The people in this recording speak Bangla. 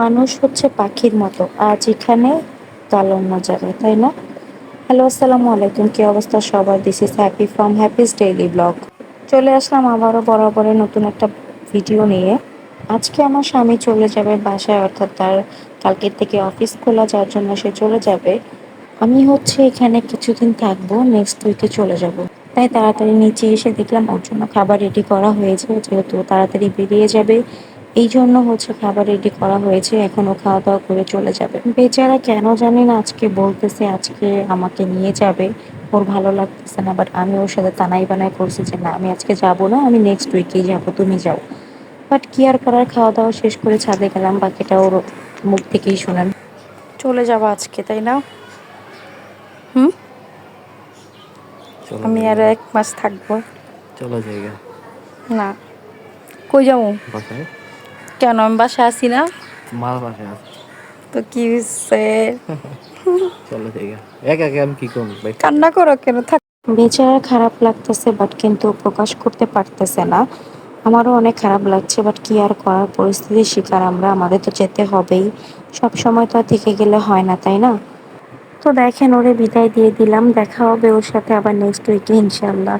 মানুষ হচ্ছে পাখির মতো, আজ এখানে কাল অন্য জায়গায়, তাই না? হ্যালো, আসসালামু আলাইকুম। কি অবস্থা সবার? This is happy from Happy's daily blog. চলে আসলাম আবারও বরাবরের নতুন একটা ভিডিও নিয়ে। আজকে আমার স্বামী চলে যাবে বাসায়, অর্থাৎ তার কালকের থেকে অফিস খোলা, যার জন্য সে চলে যাবে। আমি হচ্ছে এখানে কিছুদিন থাকবো, নেক্সট উইকে চলে যাব। তাই তাড়াতাড়ি নিচে এসে দেখলাম ওর জন্য খাবার রেডি করা হয়েছে, যেহেতু তাড়াতাড়ি বেরিয়ে যাবে এই জন্য হচ্ছে খাবার রেডি করা হয়েছে। এখন ও খাওয়া দাওয়া করে চলে যাবে। বেচারা কেন জানি না আজকে বলতেছে আজকে আমাকে নিয়ে যাবে, ওর ভালো লাগতেছে না। বাট আমি ওর সাথে তানাই বানাই করছি যে না, আমি আজকে যাব না, আমি নেক্সট উইকেই যাবো, তুমি যাও। বাট কি আর করার, খাওয়া দাওয়া শেষ করে ছাদে গেলাম, বাকিটা ওর মুখ থেকেই শুনেন। চলে যাবো আজকে, তাই না? হুম। চলো আমি আরো জায়গা। 1 মাস থাকবো। চলো জায়গা। না, কই যাবো? বাসায়। কেন, আমি বাসায় আছি না? মার বাসায় আছে। তো কি হচ্ছে? চলো জায়গা। একা একা আমি কি করবো ভাই, থেকে কান্না করো কেন? থাক। বেচারা খারাপ লাগতেছে, বাট কিন্তু প্রকাশ করতে পারতেছে না। আমারও অনেক খারাপ লাগছে, বাট কি আর করার, পরিস্থিতির শিকার আমরা, আমাদের তো যেতে হবেই। সব সময় তো আর থেকে গেলে হয় না, তাই না? তো দেখেন, ওরে বিদায় দিয়ে দিলাম, দেখা হবে ওর সাথে আবার নেক্সট উইকে ইনশাল্লাহ।